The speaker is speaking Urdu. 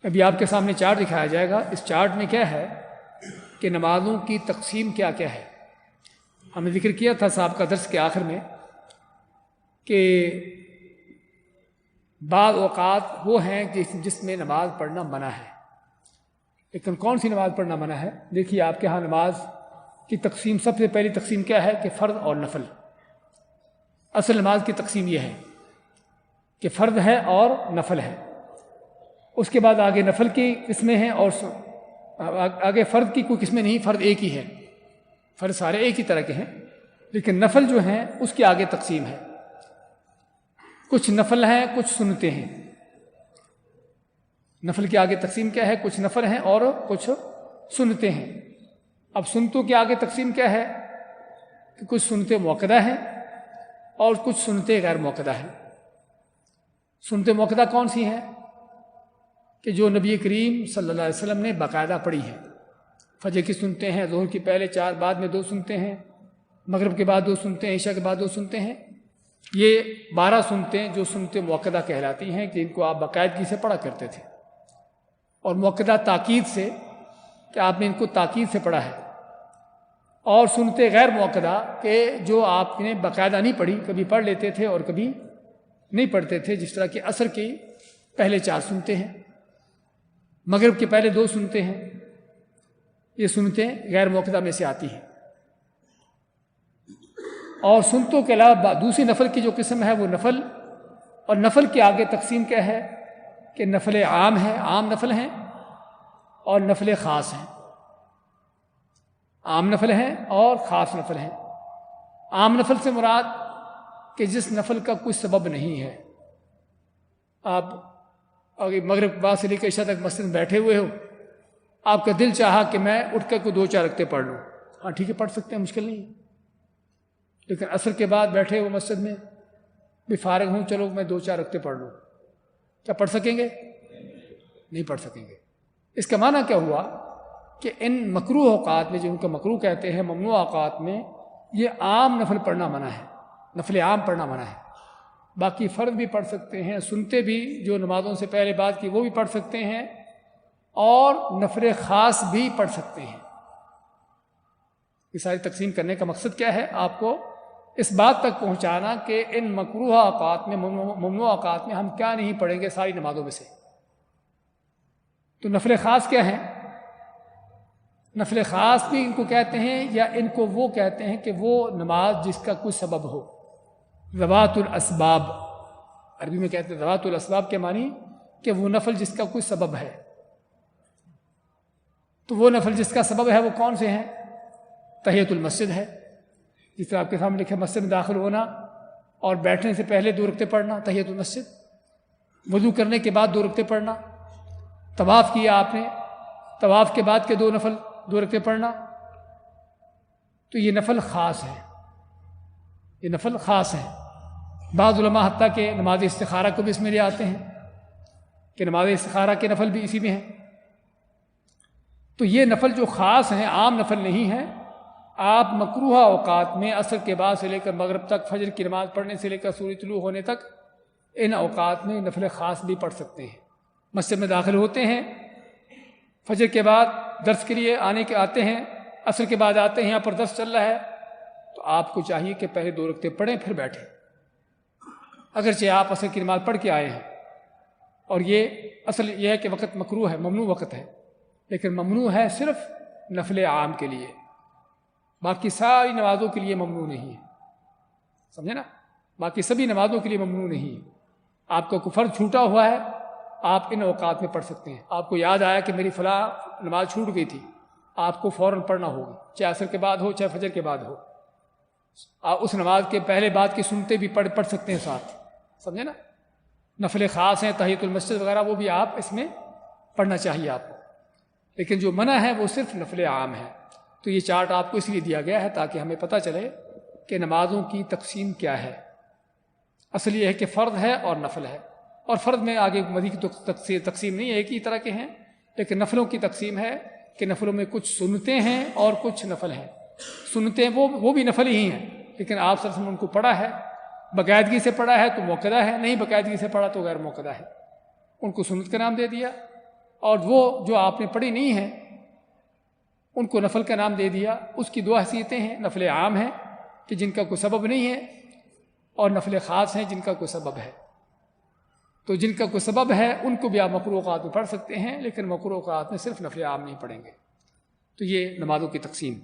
ابھی آپ کے سامنے چارٹ دکھایا جائے گا. اس چارٹ میں کیا ہے کہ نمازوں کی تقسیم کیا کیا ہے. ہم نے ذکر کیا تھا صاحب کا درس کے آخر میں کہ بعض اوقات وہ ہیں جس میں نماز پڑھنا منع ہے. لیکن کون سی نماز پڑھنا منع ہے؟ دیکھیے آپ کے ہاں نماز کی تقسیم، سب سے پہلی تقسیم کیا ہے کہ فرض اور نفل. اصل نماز کی تقسیم یہ ہے کہ فرض ہے اور نفل ہے. اس کے بعد آگے نفل کی قسمیں ہیں اور آگے فرض کی کوئی قسمیں نہیں، فرض ایک ہی ہے. فرض سارے ایک ہی طرح کے ہیں، لیکن نفل جو ہیں اس کے آگے تقسیم ہے. کچھ نفل ہیں، کچھ سنتے ہیں. نفل کے آگے تقسیم کیا ہے؟ کچھ نفل ہیں اور کچھ سنتے ہیں. اب سنتوں کے آگے تقسیم کیا ہے کہ کچھ سنتے موقدہ ہیں اور کچھ سنتے غیر موقدہ ہیں. سنتے موقدہ کون سی ہیں؟ کہ جو نبی کریم صلی اللہ علیہ وسلم نے باقاعدہ پڑھی ہیں. فجر کی سنتے ہیں، ظہر کی پہلے 4 بعد میں 2 سنتے ہیں، مغرب کے بعد 2 سنتے ہیں، عشاء کے بعد 2 سنتے ہیں. یہ 12 سنتے ہیں جو سنتے موقدہ کہلاتی ہیں، کہ ان کو آپ باقاعدگی سے پڑھا کرتے تھے. اور موقدہ تاکید سے، کہ آپ نے ان کو تاکید سے پڑھا ہے. اور سنتے غیر موقدہ کہ جو آپ نے باقاعدہ نہیں پڑھی، کبھی پڑھ لیتے تھے اور کبھی نہیں پڑھتے تھے. جس طرح کہ عصر کی پہلے 4 سنتے ہیں، مغرب کے پہلے 2 سنتے ہیں. یہ سنتیں غیر موقدہ میں سے آتی ہیں. اور سنتوں کے علاوہ دوسری نفل کی جو قسم ہے وہ نفل، اور نفل کے آگے تقسیم کیا ہے کہ نفل عام ہے، عام نفل ہیں، اور نفل خاص ہیں. عام نفل ہیں اور خاص نفل ہیں. عام نفل سے مراد کہ جس نفل کا کوئی سبب نہیں ہے. آپ اگر مغرب کے بعد سے لے کے عشاء تک مسجد میں بیٹھے ہوئے ہو، آپ کا دل چاہا کہ میں اٹھ کر کوئی 2-4 رکعتیں پڑھ لوں، ہاں ٹھیک ہے پڑھ سکتے ہیں، مشکل نہیں ہے. لیکن عصر کے بعد بیٹھے ہو مسجد میں، بھی فارغ ہوں، چلو میں 2-4 رکعتیں پڑھ لوں، کیا پڑھ سکیں گے؟ نہیں پڑھ سکیں گے. اس کا معنی کیا ہوا کہ ان مکروہ اوقات میں، جن کو مکروہ کہتے ہیں، ممنوع اوقات میں یہ عام نفل پڑھنا منع ہے، نفل عام پڑھنا منع ہے. باقی فرض بھی پڑھ سکتے ہیں، سنتے بھی جو نمازوں سے پہلے بعد کی وہ بھی پڑھ سکتے ہیں، اور نفل خاص بھی پڑھ سکتے ہیں. یہ ساری تقسیم کرنے کا مقصد کیا ہے؟ آپ کو اس بات تک پہنچانا کہ ان مکروہ اوقات میں، ممنوع اوقات میں ہم کیا نہیں پڑھیں گے ساری نمازوں میں سے. تو نفل خاص کیا ہیں؟ نفل خاص بھی ان کو کہتے ہیں، یا ان کو وہ کہتے ہیں کہ وہ نماز جس کا کوئی سبب ہو. ذوات الاسباب عربی میں کہتے ہیں. ذوات الاسباب کے معنی کہ وہ نفل جس کا کوئی سبب ہے. تو وہ نفل جس کا سبب ہے وہ کون سے ہیں؟ تحیۃ المسجد ہے، جس طرح آپ کے سامنے لکھا مسجد میں داخل ہونا اور بیٹھنے سے پہلے 2 رکعتیں پڑھنا، تحیۃ المسجد. وضو کرنے کے بعد 2 رکعتیں پڑھنا. طواف کیا آپ نے، طواف کے بعد کے 2 نفل 2 رکعتیں پڑھنا. تو یہ نفل خاص ہے، یہ نفل خاص ہے. بعض علماء حتیٰ کہ نماز استخارہ کو بھی اس میں لے آتے ہیں کہ نماز استخارہ کے نفل بھی اسی میں ہیں. تو یہ نفل جو خاص ہیں، عام نفل نہیں ہیں. آپ مکروہ اوقات میں عصر کے بعد سے لے کر مغرب تک، فجر کی نماز پڑھنے سے لے کر سورج طلوع ہونے تک، ان اوقات میں نفل خاص بھی پڑھ سکتے ہیں. مسجد میں داخل ہوتے ہیں، فجر کے بعد درس کے لیے آتے ہیں، عصر کے بعد آتے ہیں، یہاں پر درس چل رہا ہے، تو آپ کو چاہیے کہ پہلے 2 رکعتیں پڑھیں پھر بیٹھیں. اگرچہ آپ عصر کی نماز پڑھ کے آئے ہیں، اور یہ اصل یہ ہے کہ وقت مکروہ ہے، ممنوع وقت ہے، لیکن ممنوع ہے صرف نفل عام کے لیے، باقی ساری نمازوں کے لیے ممنوع نہیں ہے. سمجھے نا؟ باقی سبھی نمازوں کے لیے ممنوع نہیں ہے. آپ کا کوئی فرض چھوٹا ہوا ہے، آپ ان اوقات میں پڑھ سکتے ہیں. آپ کو یاد آیا کہ میری فلاں نماز چھوٹ گئی تھی، آپ کو فوراً پڑھنا ہوگی، چاہے عصر کے بعد ہو چاہے فجر کے بعد ہو. آپ اس نماز کے پہلے بعد کی سنتے بھی پڑھ سکتے ہیں ساتھ. سمجھے نا؟ نفل خاص ہیں، تحیۃ المسجد وغیرہ، وہ بھی آپ اس میں پڑھنا چاہیے آپ کو. لیکن جو منع ہے وہ صرف نفل عام ہے. تو یہ چارٹ آپ کو اس لیے دیا گیا ہے تاکہ ہمیں پتہ چلے کہ نمازوں کی تقسیم کیا ہے. اصل یہ ہے کہ فرض ہے اور نفل ہے، اور فرض میں آگے مزید تقسیم نہیں ہے، ایک ہی طرح کے ہیں. لیکن نفلوں کی تقسیم ہے کہ نفلوں میں کچھ سنتے ہیں اور کچھ نفل ہیں. سنتے ہیں وہ بھی نفل ہی ہیں، لیکن آپ صلی اللہ علیہ وسلم نے ان کو پڑھا ہے، باقاعدگی سے پڑھا ہے تو موقدہ ہے، نہیں باقاعدگی سے پڑھا تو غیر موقدہ ہے. ان کو سنت کا نام دے دیا. اور وہ جو آپ نے پڑھی نہیں ہیں ان کو نفل کا نام دے دیا. اس کی دو حیثیتیں ہیں، نفل عام ہے کہ جن کا کوئی سبب نہیں ہے، اور نفل خاص ہیں جن کا کوئی سبب ہے. تو جن کا کوئی سبب ہے ان کو بھی آپ مکروہ اوقات میں پڑھ سکتے ہیں، لیکن مکروہ اوقات میں صرف نفل عام نہیں پڑھیں گے. تو یہ نمازوں کی تقسیم.